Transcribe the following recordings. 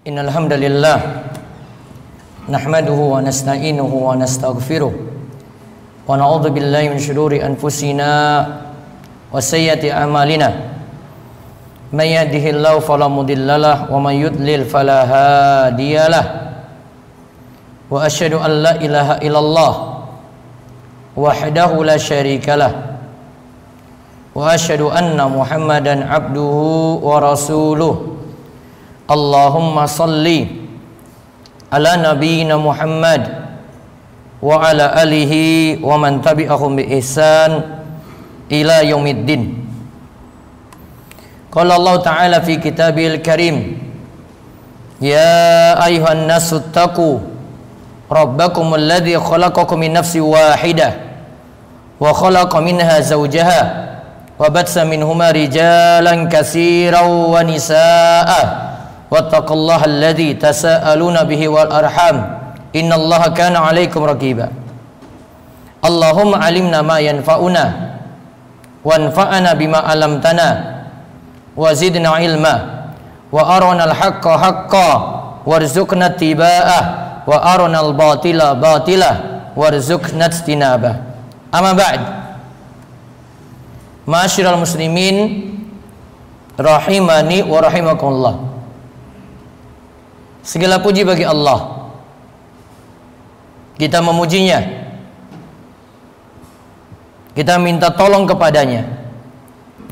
Innal hamdalillah nahmaduhu wa nasta'inuhu wa nastaghfiruh wa na'udzu billahi min shururi anfusina wa sayyiati a'malina may yahdihillahu fala mudhillalah wa may yudlil fala hadiyalah wa asyhadu an la ilaha illallah wahdahu la syarikalah wa asyhadu anna muhammadan abduhu wa rasuluh. Allahumma salli ala nabiyyina Muhammad wa ala alihi wa man tabi'ahum bi ihsan ila yaumiddin. Qala Allah Ta'ala fi kitabil karim, ya ayuhan nasu taqu rabbakum alladhi khalaqakum min nafsin wahidah wa khalaqa minha zawjaha wa batsa minhuma rijalan katsiran wa nisaa'a wattaqullaha alladzi tasaaluna bihi wal arham innallaha kana 'alaikum raqiba. Allahumma 'allimna ma yanfa'una wanfa'na bima 'allamtana wa zidna 'ilma wa arina al-haqqa haqqan warzuqna ittiba'ah wa arina al-batila batila warzuqna ijtinabah. Amma ba'd. Ma'asyiral muslimin rahimani wa rahimakumullah. Segala puji bagi Allah. Kita memujinya, kita minta tolong kepadanya,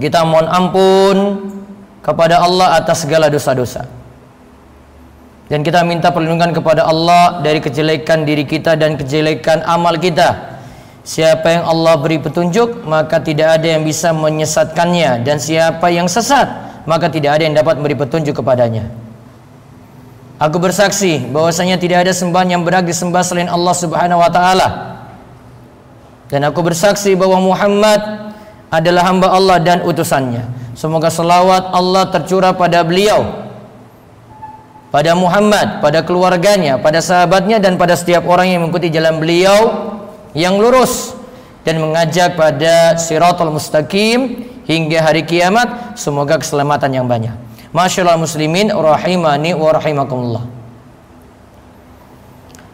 kita mohon ampun kepada Allah atas segala dosa-dosa, dan kita minta perlindungan kepada Allah dari kejelekan diri kita dan kejelekan amal kita. Siapa yang Allah beri petunjuk, maka tidak ada yang bisa menyesatkannya, dan siapa yang sesat, maka tidak ada yang dapat memberi petunjuk kepadanya. Aku bersaksi bahwasanya tidak ada sembahan yang berhak disembah selain Allah Subhanahu wa taala. Dan aku bersaksi bahwa Muhammad adalah hamba Allah dan utusannya. Semoga selawat Allah tercurah pada beliau, pada Muhammad, pada keluarganya, pada sahabatnya, dan pada setiap orang yang mengikuti jalan beliau yang lurus dan mengajak pada Shiratal Mustaqim hingga hari kiamat. Semoga keselamatan yang banyak. Masyaallah muslimin rahimani wa rahimakumullah.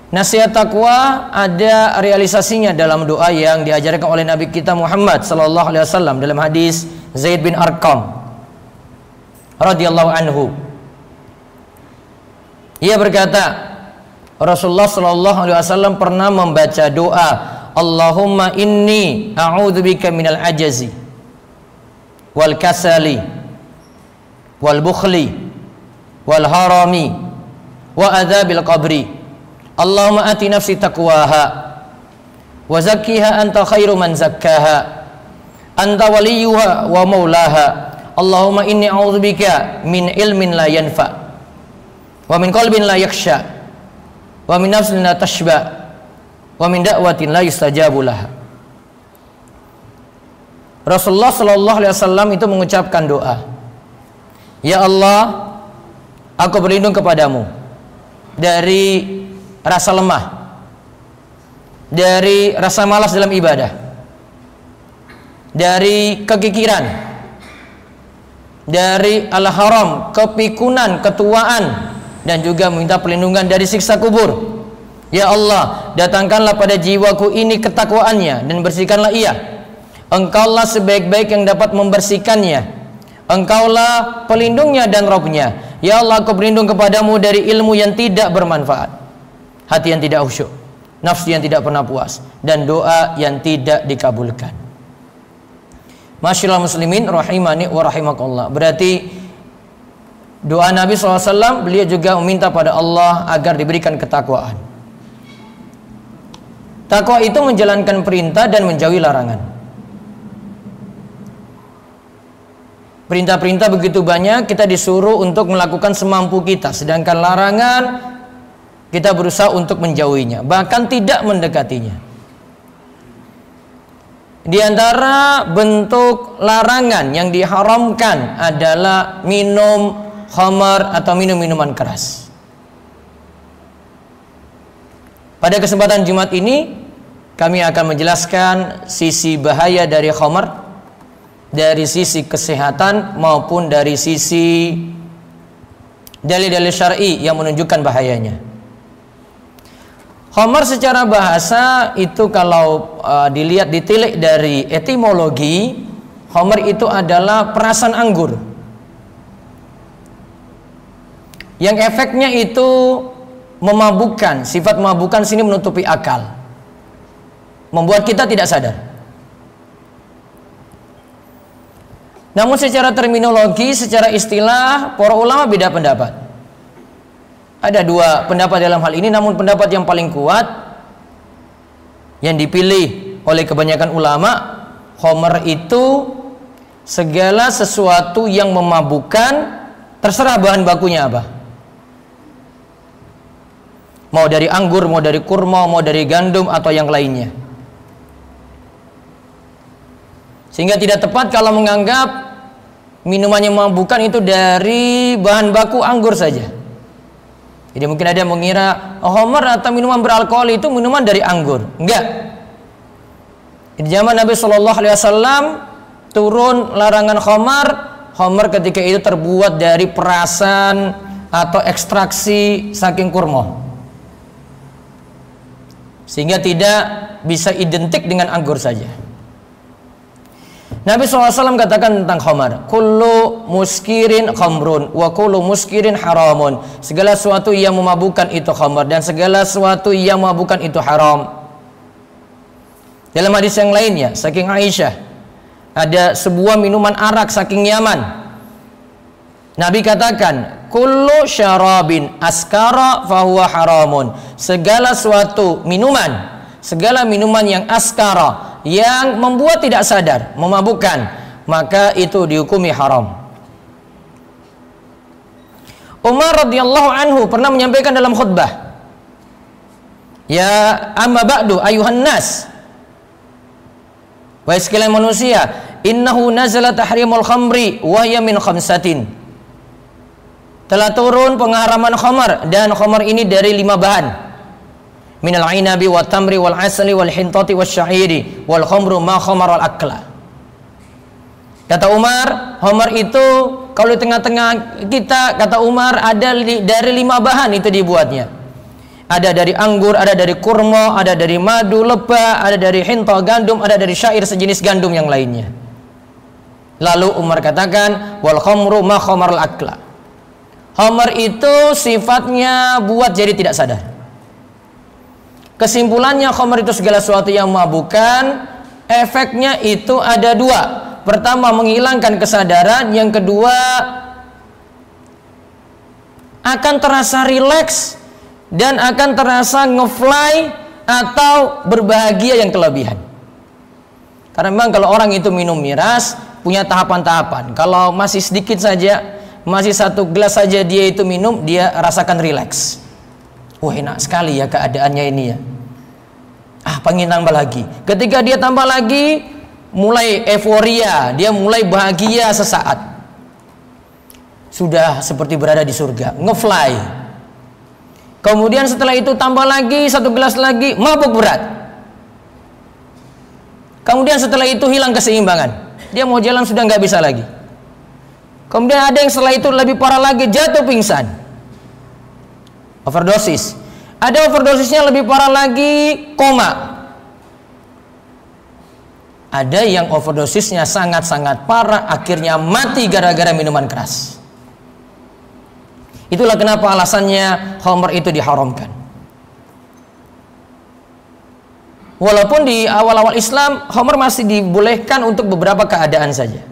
Nasihat takwa ada realisasinya dalam doa yang diajarkan oleh Nabi kita Muhammad sallallahu alaihi wasallam dalam hadis Zaid bin Arqam radhiyallahu anhu. Ia berkata, Rasulullah sallallahu alaihi wasallam pernah membaca doa, Allahumma inni a'udzubika minal ajazi wal kasali wal bukhli wal harami wa adzabil qabri. Allahumma ati nafsi taqwaha wa zakkiha anta khairu man zakkaha anta waliyuha wa maulaha. Allahumma inni a'udzubika min ilmin la yanfa wa min qalbin la yakhsha wa min nafsin la tashba wa min da'watin la yustajabu laha. Rasulullah sallallahu alaihi wasallam itu mengucapkan doa, ya Allah, aku berlindung kepadamu dari rasa lemah, dari rasa malas dalam ibadah, dari kekikiran, dari al-haram, kepikunan, ketuaan, dan juga meminta perlindungan dari siksa kubur. Ya Allah, datangkanlah pada jiwaku ini ketakwaannya dan bersihkanlah ia. Engkaulah sebaik-baik yang dapat membersihkannya. Engkaulah pelindungnya dan Rabbnya. Ya Allah, aku berlindung kepadamu dari ilmu yang tidak bermanfaat, hati yang tidak khusyuk, nafsu yang tidak pernah puas, dan doa yang tidak dikabulkan. Masyaallah muslimin rahimani wa rahimakumullah. Berarti doa Nabi SAW, beliau juga meminta pada Allah agar diberikan ketakwaan. Takwa itu menjalankan perintah dan menjauhi larangan. Perintah-perintah begitu banyak, kita disuruh untuk melakukan semampu kita, sedangkan larangan kita berusaha untuk menjauhinya, bahkan tidak mendekatinya. Di antara bentuk larangan yang diharamkan adalah minum khamar atau minum-minuman keras. Pada kesempatan Jumat ini kami akan menjelaskan sisi bahaya dari khamar, dari sisi kesehatan maupun dari sisi dalil-dalil syar'i yang menunjukkan bahayanya. Khamar secara bahasa itu kalau dilihat ditilik dari etimologi, khamar itu adalah perasan anggur yang efeknya itu memabukkan. Sifat memabukkan sini menutupi akal, membuat kita tidak sadar. Namun secara terminologi, secara istilah, para ulama beda pendapat. Ada dua pendapat dalam hal ini, namun pendapat yang paling kuat yang dipilih oleh kebanyakan ulama, khamar itu segala sesuatu yang memabukkan, terserah bahan bakunya apa. Mau dari anggur, mau dari kurma, mau dari gandum atau yang lainnya. Sehingga tidak tepat kalau menganggap minuman yang memabukkan itu dari bahan baku anggur saja. Jadi mungkin ada yang mengira khamar atau minuman beralkohol itu minuman dari anggur. Enggak. Di zaman Nabi SAW turun larangan khamar. Khamar ketika itu terbuat dari perasan atau ekstraksi saking kurma, sehingga tidak bisa identik dengan anggur saja. Nabi SAW katakan tentang khamar, kullu muskirin khamrun wa kullu muskirin haramun. Segala sesuatu yang memabukkan itu khamar, dan segala sesuatu yang memabukkan itu haram. Dalam hadis yang lainnya, saking Aisyah, ada sebuah minuman arak saking Yaman. Nabi katakan, kullu syarabin askara fahuwa haramun. Segala suatu minuman, segala minuman yang askara, yang membuat tidak sadar, memabukkan, maka itu dihukumi haram. Umar radhiyallahu anhu pernah menyampaikan dalam khutbah, ya amma ba'du ayuhan nas, wahai sekalian manusia, innahu nazala tahrimul khamri wa hiya min khamsatin. Telah turun pengharaman khamar, dan khamar ini dari 5 bahan. Minal ainabi wat tamri wal asali wal hintati wasyairi wal khamru ma khamar wal akla. Kata Umar, khamar itu kalau di tengah-tengah kita, kata Umar, ada dari 5 bahan itu dibuatnya. Ada dari anggur, ada dari kurma, ada dari madu lebah, ada dari hinta gandum, ada dari syair sejenis gandum yang lainnya. Lalu Umar katakan, wal khamru ma khamar al akla. Khamar itu sifatnya buat jadi tidak sadar. Kesimpulannya, khamar itu segala sesuatu yang memabukkan. Efeknya itu ada 2. Pertama, menghilangkan kesadaran. Yang kedua, akan terasa rileks dan akan terasa ngefly atau berbahagia yang kelebihan. Karena memang kalau orang itu minum miras, punya tahapan-tahapan. Kalau masih sedikit saja, masih 1 gelas saja dia itu minum, dia rasakan rileks. Wah, enak sekali ya keadaannya ini ya. Pengen tambah lagi. Ketika dia tambah lagi, mulai euforia, dia mulai bahagia sesaat. Sudah seperti berada di surga, ngefly. Kemudian setelah itu tambah lagi 1 gelas lagi, mabuk berat. Kemudian setelah itu hilang keseimbangan, dia mau jalan sudah nggak bisa lagi. Kemudian ada yang setelah itu lebih parah lagi, jatuh pingsan, overdosis. Ada overdosisnya lebih parah lagi, koma. Ada yang overdosisnya sangat-sangat parah, akhirnya mati gara-gara minuman keras. Itulah kenapa alasannya khamr itu diharamkan. Walaupun di awal-awal Islam khamr masih dibolehkan untuk beberapa keadaan saja.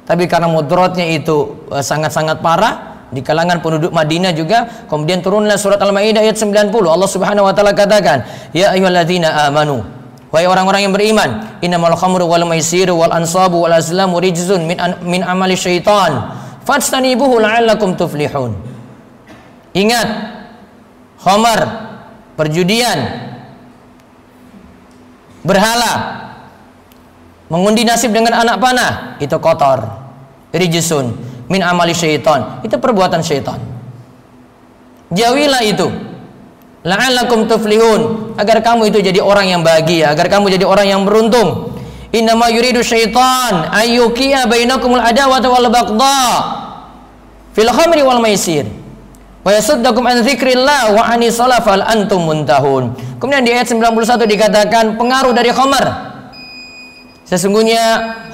Tapi karena mudaratnya itu sangat-sangat parah di kalangan penduduk Madinah juga, kemudian turunlah surat Al-Maidah ayat 90. Allah Subhanahu wa taala katakan, ya ayyuhalladzina amanu, wahai orang-orang yang beriman, innamal khamru wal maisiru wal ansabu wal azlamu rijzun min amali syaitan fajtanibuhu la'allakum tuflihun. Ingat, khamar, perjudian, berhala, mengundi nasib dengan anak panah, itu kotor, rijsun min amali syaitan, itu perbuatan syaitan. Jauhilah itu, la'allakum tuflihun, agar kamu itu jadi orang yang bahagia, agar kamu jadi orang yang beruntung. Innama yuridu syaitan ayyukiya bainakumul adawata wal baghdha. fil khamri wal maisir wa yasuddakum an dzikrillah wa anis shalah fal antum muntahun. Kemudian di ayat 91 dikatakan pengaruh dari khamar. Sesungguhnya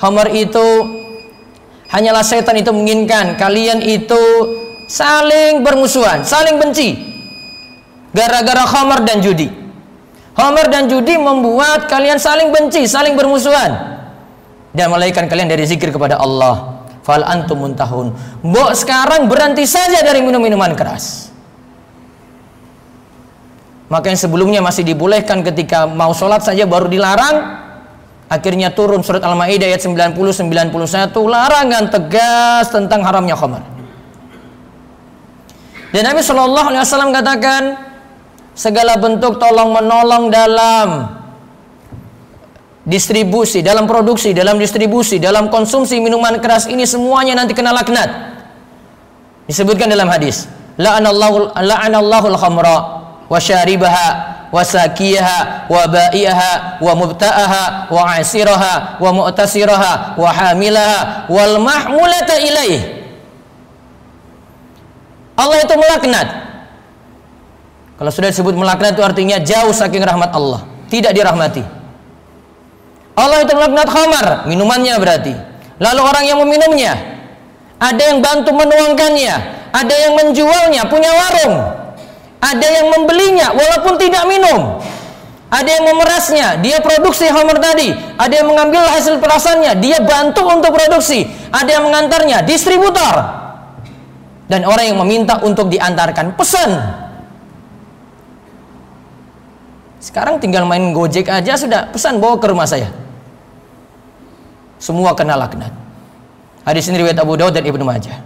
khamar itu hanyalah setan itu menginginkan kalian itu saling bermusuhan, saling benci gara-gara khamar dan judi. Khamar dan judi membuat kalian saling benci, saling bermusuhan dan melalaikan kalian dari zikir kepada Allah. Fal antum muntahun. Mbok sekarang berhenti saja dari minum-minuman keras. Maka yang sebelumnya masih dibolehkan ketika mau sholat saja baru dilarang, akhirnya turun surat Al-Maidah ayat 90-91 larangan tegas tentang haramnya khamar. Dan Nabi SAW katakan segala bentuk tolong menolong dalam distribusi, dalam produksi, dalam distribusi, dalam konsumsi minuman keras ini semuanya nanti kena laknat. Disebutkan dalam hadis, la'anallahu al-khamra wa syaribaha wa sakiyaha wa ba'iyaha wa mubta'aha wa asiraha wa mu'tasiraha wa hamilaha wal mahmulata ilaih. Allah itu melaknat. Kalau sudah disebut melaknat itu artinya jauh saking rahmat Allah, tidak dirahmati. Allah itu melaknat khamar, minumannya berarti. Lalu orang yang meminumnya, ada yang bantu menuangkannya, ada yang menjualnya, punya warung, ada yang membelinya walaupun tidak minum, ada yang memerasnya, dia produksi khamar tadi, ada yang mengambil hasil perasannya, dia bantu untuk produksi, ada yang mengantarnya, distributor, dan orang yang meminta untuk diantarkan, pesan. Sekarang tinggal main Gojek aja sudah pesan bawa ke rumah saya. Semua kena laknat. Hadis ini riwayat Abu Daud dan Ibnu Majah.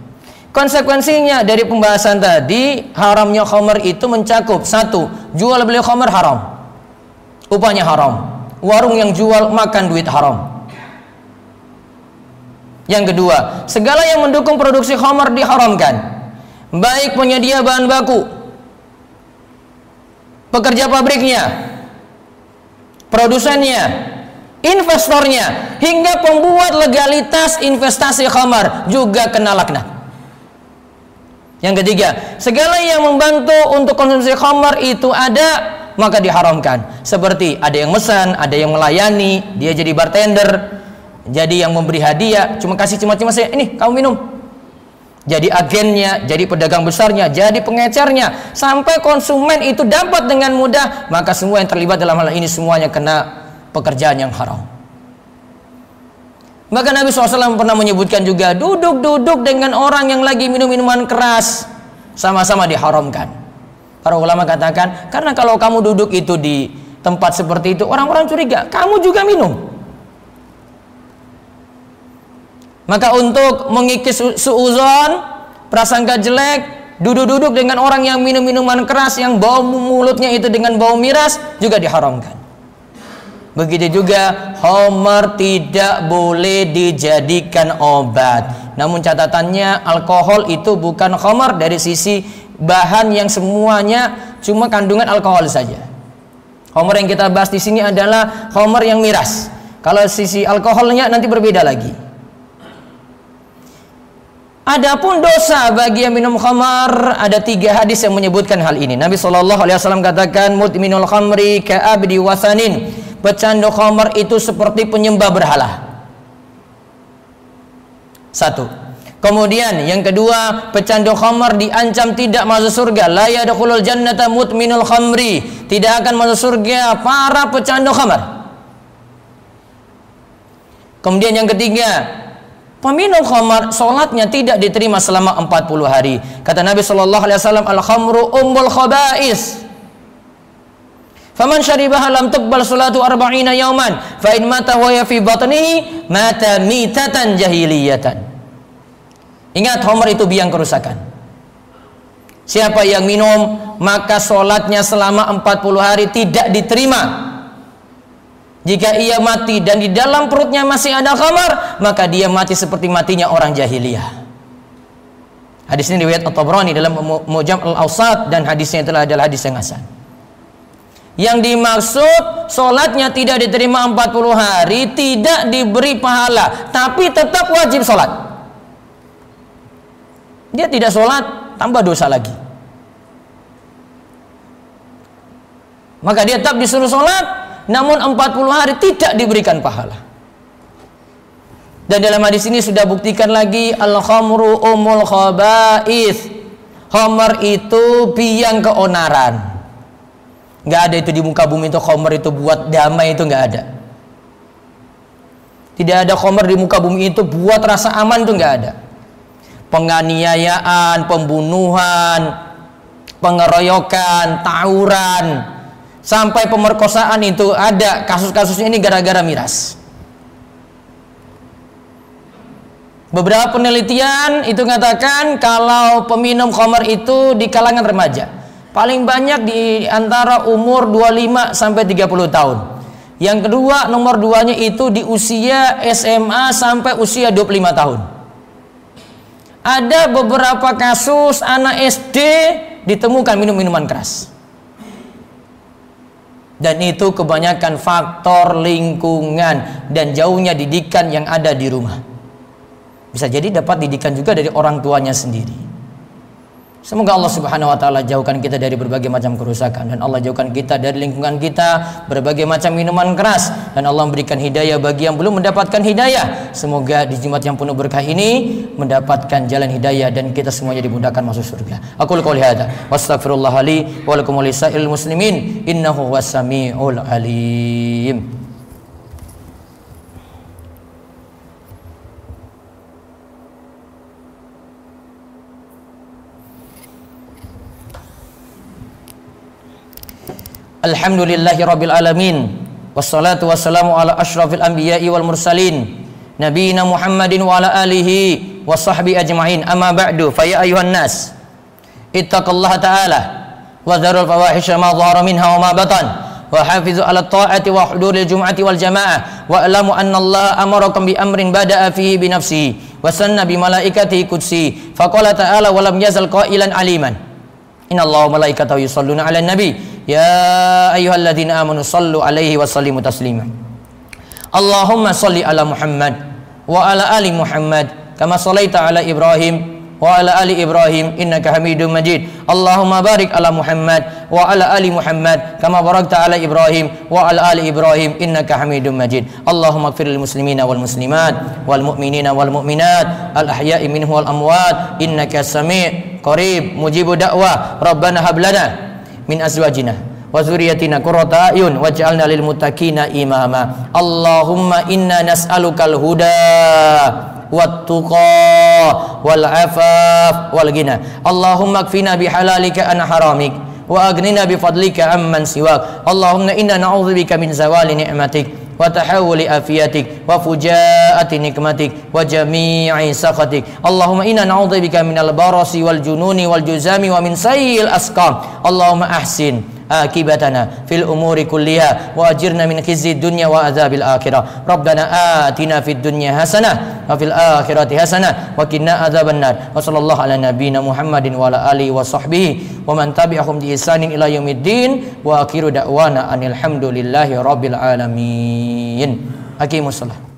Konsekuensinya dari pembahasan tadi, haramnya khamar itu mencakup: satu, jual beli khamar haram, upahnya haram, warung yang jual makan duit haram. Yang kedua, segala yang mendukung produksi khamar diharamkan, baik penyedia bahan baku, pekerja pabriknya, produsennya, investornya, hingga pembuat legalitas investasi khamar juga kena laknat. Yang ketiga, segala yang membantu untuk konsumsi khamar itu ada, maka diharamkan. Seperti ada yang mesan, ada yang melayani, dia jadi bartender, jadi yang memberi hadiah, cuma kasih cuma-cuma saya, ini kamu minum. Jadi agennya, jadi pedagang besarnya, jadi pengecernya, sampai konsumen itu dapat dengan mudah, maka semua yang terlibat dalam hal ini semuanya kena pekerjaan yang haram. Maka Nabi SAW pernah menyebutkan juga, duduk-duduk dengan orang yang lagi minum minuman keras sama-sama diharamkan. Para ulama katakan, karena kalau kamu duduk itu di tempat seperti itu, orang-orang curiga kamu juga minum. Maka untuk mengikis suuzon, prasangka jelek, duduk-duduk dengan orang yang minum minuman keras yang bau mulutnya itu dengan bau miras juga diharamkan. Begitu juga khamar tidak boleh dijadikan obat. Namun catatannya, alkohol itu bukan khamar dari sisi bahan yang semuanya cuma kandungan alkohol saja. Khamar yang kita bahas di sini adalah khamar yang miras. Kalau sisi alkoholnya nanti berbeda lagi. Adapun dosa bagi yang minum khamar, ada 3 hadis yang menyebutkan hal ini. Nabi SAW katakan, mudminul khamri ka'abdi wasanin. Pecandu khamar itu seperti penyembah berhala. 1. Kemudian yang kedua, pecandu khamar diancam tidak masuk surga. La yadkhulul jannata mudminul khamri. Tidak akan masuk surga para pecandu khamar. Kemudian yang ketiga, peminum khamar sholatnya tidak diterima selama 40 hari. Kata Nabi SAW, al-khamru ummul khaba'is. Faman syaribaha lam tuqbal salatu 40 yauman fa in mata wa fi batnihi mata mitatan jahiliyatan. Ingat, khamar itu biang kerusakan. Siapa yang minum, maka sholatnya selama 40 hari tidak diterima. Jika ia mati dan di dalam perutnya masih ada khamar, maka dia mati seperti matinya orang jahiliyah. Hadis ini riwayat At-Tabrani dalam Mu'jam Al-Awsat, dan hadisnya itulah adalah hadis yang hasan. Yang dimaksud sholatnya tidak diterima 40 hari, tidak diberi pahala, tapi tetap wajib sholat. dia tidak sholat, tambah dosa lagi. Maka dia tetap disuruh sholat, namun 40 hari tidak diberikan pahala. Dan dalam hadis ini sudah buktikan lagi, al-khamru umul khaba'ith. Khamar itu biang keonaran. Nggak ada itu di muka bumi itu khamar itu buat damai, itu nggak ada. Tidak ada khamar di muka bumi itu buat rasa aman, itu nggak ada. Penganiayaan, pembunuhan, pengeroyokan, tawuran, sampai pemerkosaan itu ada. Kasus-kasusnya ini gara-gara miras. Beberapa penelitian itu mengatakan kalau peminum khamar itu di kalangan remaja paling banyak di antara umur 25 sampai 30 tahun. Yang kedua, nomor duanya itu di usia SMA sampai usia 25 tahun. Ada beberapa kasus anak SD ditemukan minum minuman keras. Dan itu kebanyakan faktor lingkungan dan jauhnya didikan yang ada di rumah. Bisa jadi dapat didikan juga dari orang tuanya sendiri. Semoga Allah Subhanahu wa taala jauhkan kita dari berbagai macam kerusakan, dan Allah jauhkan kita dari lingkungan kita berbagai macam minuman keras, dan Allah memberikan hidayah bagi yang belum mendapatkan hidayah. Semoga di Jumat yang penuh berkah ini mendapatkan jalan hidayah dan kita semuanya dimudahkan masuk surga. Aqulu qouli hadza wastaghfirullah li wa lakum wa lisa'il muslimin innahu was-sami'ul alim. Alhamdulillahi rabbil alamin, wassalatu wassalamu ala ashrafil anbiya'i wal mursalin, nabiyina Muhammadin wa ala alihi wa sahbihi ajma'in. Amma ba'du, fa ya ayuhan nas ittaqullaha ta'ala wa dharul fawahisha ma dhahara minha wa ma batan, wa hafizu ala ta'ati wa huduril jum'ati wal jama'ah, wa alamu anna Allah amarakum bi amrin bada'a fihi bi nafsihi wa sanna bi malaikatihi qudsi, fa qala ta'ala wa lam yazal qailan aliman innallaha wa malaikatahu yusholluna 'alan nabi ya ayyuhalladzina amanu sallu alaihi wa sallimu taslima. Allahumma salli ala Muhammad wa ala ali Muhammad kama sallaita ala Ibrahim wa ala ali Ibrahim innaka Hamidum Majid. Allahumma barik ala Muhammad wa ala ali Muhammad kama barakta ala Ibrahim wa ala ali Ibrahim innaka Hamidum Majid. Allahumma ighfir lil muslimina wal muslimat wal mu'minina wal mu'minat al ahya'i minhum wal amwat innaka sami' qarib mujibu da'wah. Rabbana hab lana min azwajina wa dzurriyyatina qurrata a'yun waj'alna lil muttaqina imama. Allahumma inna nas'alukal huda wat tuqa wal afaf wal ghina. Allahumma kfina bihalalika an haramik wa aghnina bi fadlika amman siwak. Allahumma inna na'udzubika min zawali ni'matik wa tahawuli afiyatik wa fujaati nikmatik wa jami'i sakhatik. Allahumma inna na'udzubika minal barasi wal jununi wal juzami wa min sayyi'il asqam. Allahumma ahsin akibatana fil umuri kulliha wa ajirna min khizyid dunya wa adzabil akhirah. Rabbana atina fid dunya hasanah wa fil akhirati hasanah wa qina adzabannar. Wa sallallahu ala nabiyyina Muhammadin wa ala alihi wa sahbihi wa man tabi'ahum bi ihsanin ila yaumiddin wa akhiru da'wana anil hamdulillahi rabbil alamin. Aqimus shalah.